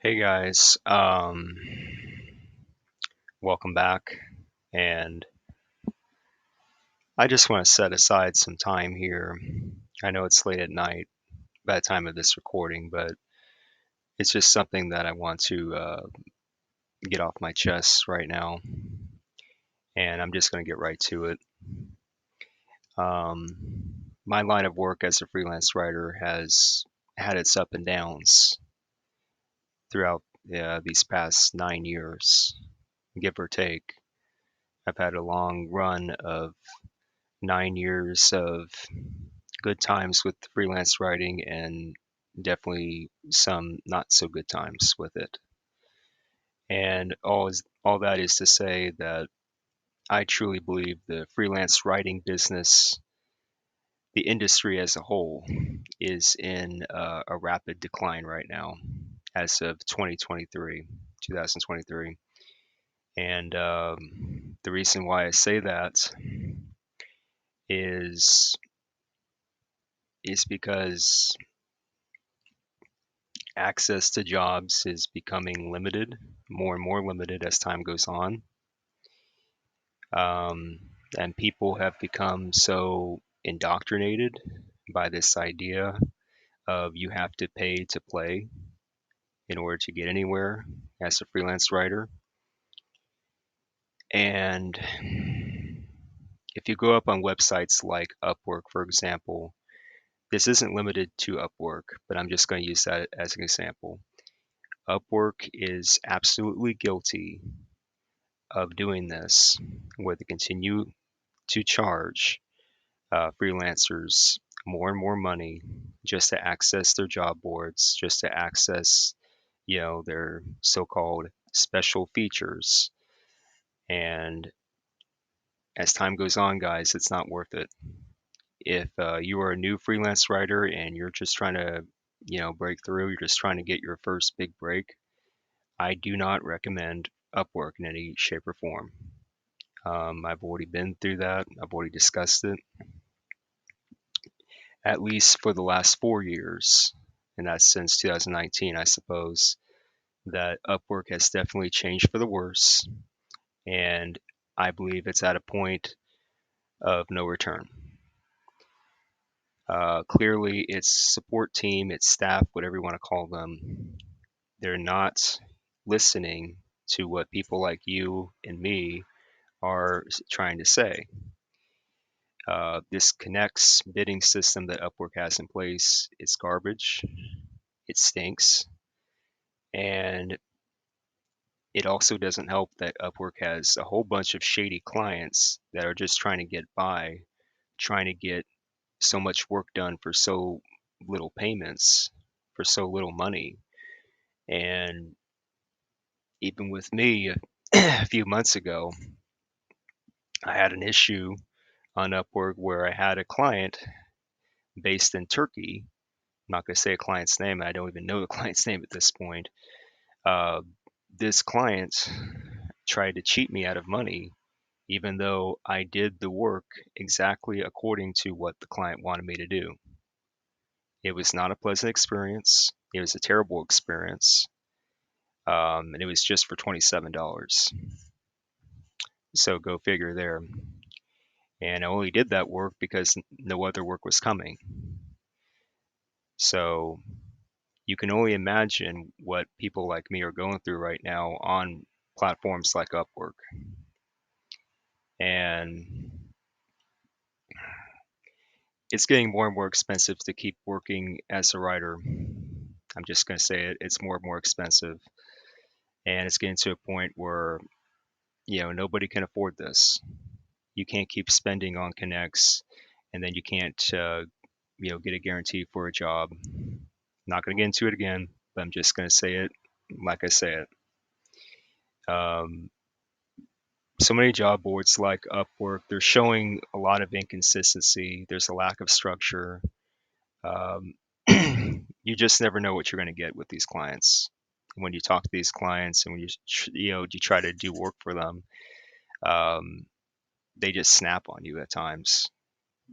Hey guys, welcome back. And I just want to set aside some time here. I know it's late at night by the time of this recording, but it's just something that I want to get off my chest right now. And I'm just going to get right to it. Um, my line of work as a freelance writer has had its up and downs throughout these past 9 years, give or take. I've had a long run of 9 years of good times with freelance writing and definitely some not so good times with it. And all that is to say that I truly believe the freelance writing business, the industry as a whole, is in a rapid decline right now as of 2023. And the reason why I say that is is because access to jobs is becoming limited, more and more limited as time goes on. Um, and people have become so indoctrinated by this idea of you have to pay to play in order to get anywhere as a freelance writer. And if you go up on websites like Upwork, for example, this isn't limited to Upwork, but I'm just going to use that as an example. Upwork is absolutely guilty of doing this, where they continue to charge freelancers more and more money just to access their job boards, just to access, their so-called special features. And as time goes on, guys, it's not worth it. If you are a new freelance writer and you're just trying to, break through, you're just trying to get your first big break, I do not recommend Upwork in any shape or form. I've already been through that. I've already discussed it, at least for the last 4 years, and that's since 2019, I suppose, that Upwork has definitely changed for the worse, and I believe it's at a point of no return. Clearly, its support team, its staff, whatever you want to call them, they're not listening to what people like you and me are trying to say. This connects bidding system that Upwork has in place, it's garbage. It stinks. And it also doesn't help that Upwork has a whole bunch of shady clients that are just trying to get by, trying to get so much work done for so little payments, for so little money. And even with me, a few months ago, I had an issue on Upwork where I had a client based in Turkey. I'm not going to say a client's name. I don't even know the client's name at this point. Uh, this client tried to cheat me out of money, even though I did the work exactly according to what the client wanted me to do. It was not a pleasant experience. It was a terrible experience. And it was just for $27. So go figure there. And I only did that work because no other work was coming. So you can only imagine what people like me are going through right now on platforms like Upwork. And it's getting more and more expensive to keep working as a writer. I'm just going to say it. It's more and more expensive. And it's getting to a point where, nobody can afford this. You can't keep spending on connects and then you can't, get a guarantee for a job. I'm not going to get into it again, but I'm just going to say it like I say it. Um, so many job boards like Upwork, they're showing a lot of inconsistency. There's a lack of structure. Um, you just never know what you're going to get with these clients. When you talk to these clients and when you try to do work for them, um, they just snap on you at times.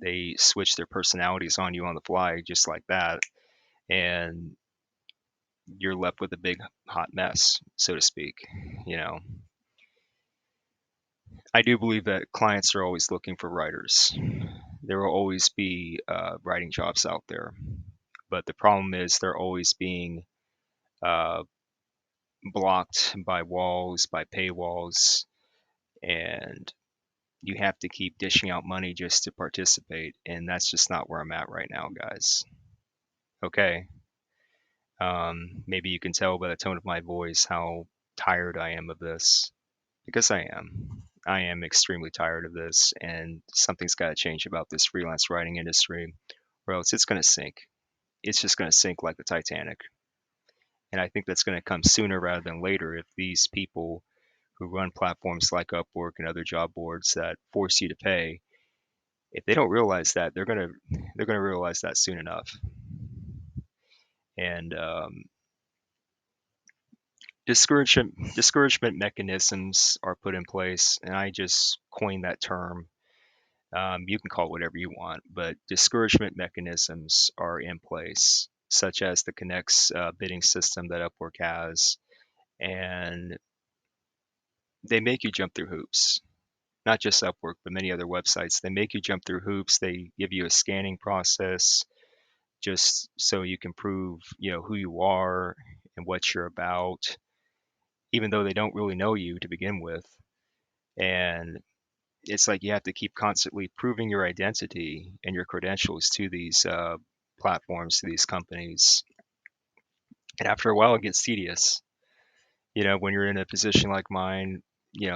They switch their personalities on you on the fly just like that, and you're left with a big hot mess, so to speak. You know, I do believe that clients are always looking for writers. There will always be writing jobs out there, but the problem is they're always being uh, blocked by walls, by paywalls, and you have to keep dishing out money just to participate, and that's just not where I'm at right now, guys. Okay. Maybe you can tell by the tone of my voice how tired I am of this, because I am. I am extremely tired of this, and something's got to change about this freelance writing industry, or else it's going to sink. It's just going to sink like the Titanic. And I think that's going to come sooner rather than later if these people who run platforms like Upwork and other job boards that force you to pay, if they don't realize that, they're gonna realize that soon enough. And discouragement mechanisms are put in place, and I just coined that term. You can call it whatever you want, but discouragement mechanisms are in place, such as the Connects bidding system that Upwork has, and they make you jump through hoops. Not just Upwork, but many other websites. They make you jump through hoops. They give you a scanning process just so you can prove, who you are and what you're about, even though they don't really know you to begin with. And it's like you have to keep constantly proving your identity and your credentials to these platforms, to these companies. And after a while, it gets tedious. When you're in a position like mine,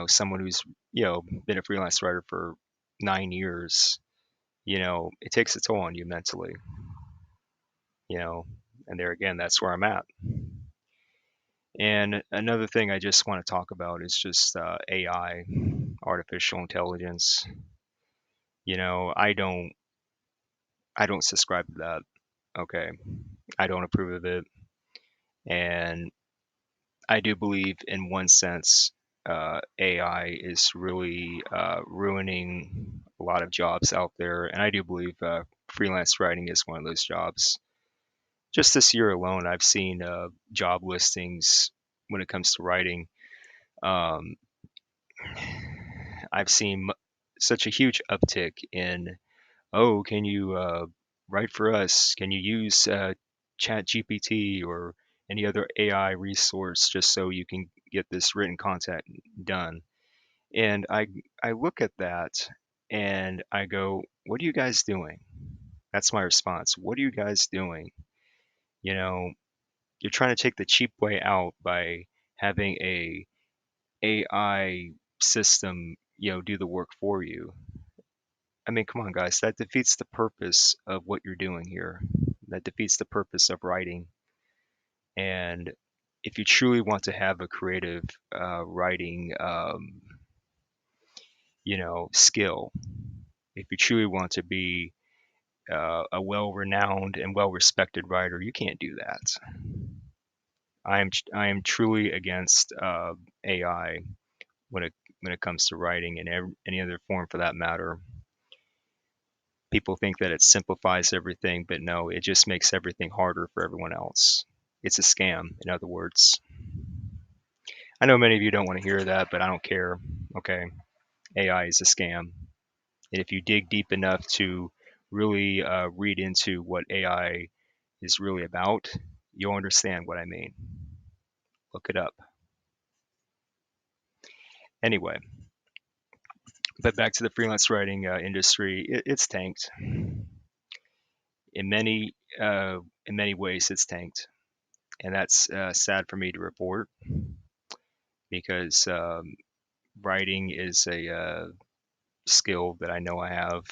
someone who's, been a freelance writer for 9 years, it takes a toll on you mentally, you know, and there again, that's where I'm at. And another thing I just want to talk about is just AI, artificial intelligence. You know, I don't I don't subscribe to that. Okay, I don't approve of it, and I do believe in one sense, AI is really ruining a lot of jobs out there, and I do believe freelance writing is one of those jobs. Just this year alone, I've seen job listings when it comes to writing. Um, I've seen such a huge uptick in, oh, can you write for us? Can you use Chat GPT or any other AI resource just so you can get this written content done? And I look at that and I go, what are you guys doing? That's my response. What are you guys doing? You know, you're trying to take the cheap way out by having a AI system, do the work for you. I mean, come on, guys, that defeats the purpose of what you're doing here. That defeats the purpose of writing. And if you truly want to have a creative writing, skill, if you truly want to be a well-renowned and well-respected writer, you can't do that. I am truly against AI when it comes to writing and any other form for that matter. People think that it simplifies everything, but no, it just makes everything harder for everyone else. It's a scam, in other words. I know many of you don't want to hear that, but I don't care. Okay, AI is a scam. And if you dig deep enough to really read into what AI is really about, you'll understand what I mean. Look it up. Anyway, but back to the freelance writing industry, it's tanked. In many in many ways, it's tanked, and that's sad for me to report because writing is a skill that I know I have.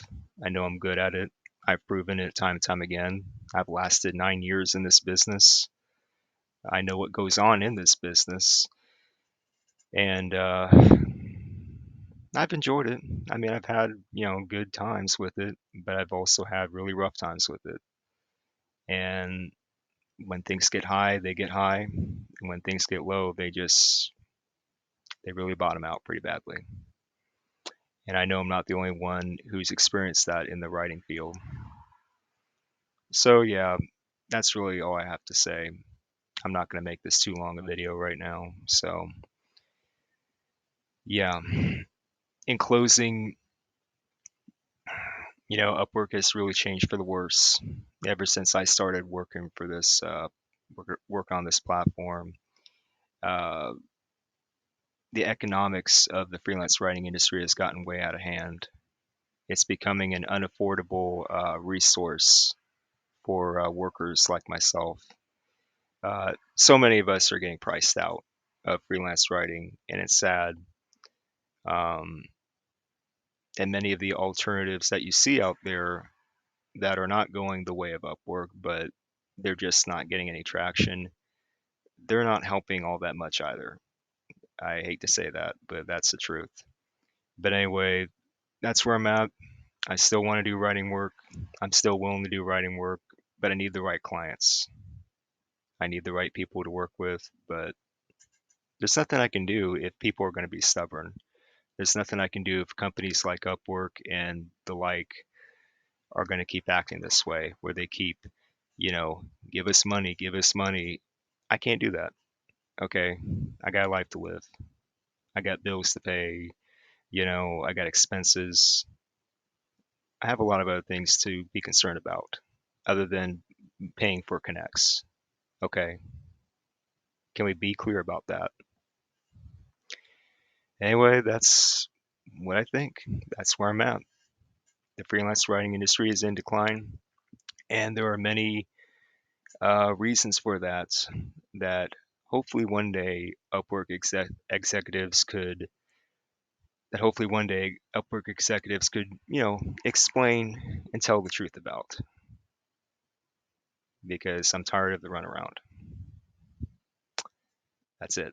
I know I'm good at it. I've proven it time and time again. I've lasted 9 years in this business. I know what goes on in this business, and I've enjoyed it. I mean, I've had good times with it, but I've also had really rough times with it. And when things get high, they get high, and when things get low, they really bottom out pretty badly. And I know I'm not the only one who's experienced that in the writing field. So yeah, that's really all I have to say. I'm not going to make this too long a video right now. So, yeah. In closing, Upwork has really changed for the worse ever since I started working for this work on this platform. Uh, the economics of the freelance writing industry has gotten way out of hand. It's becoming an unaffordable resource for workers like myself. So many of us are getting priced out of freelance writing, and it's sad. Um, and many of the alternatives that you see out there that are not going the way of Upwork, but they're just not getting any traction, they're not helping all that much either. I hate to say that, but that's the truth. But anyway, that's where I'm at. I still want to do writing work. I'm still willing to do writing work, but I need the right clients. I need the right people to work with, but there's nothing I can do if people are going to be stubborn. There's nothing I can do if companies like Upwork and the like are going to keep acting this way, where they keep, you know, give us money, give us money. I can't do that. Okay. I got a life to live. I got bills to pay. I got expenses. I have a lot of other things to be concerned about other than paying for connects. Okay. Can we be clear about that? Anyway, that's what I think. That's where I'm at. The freelance writing industry is in decline, and there are many reasons for that. That hopefully one day executives could. That hopefully one day Upwork executives could, explain and tell the truth about. Because I'm tired of the runaround. That's it.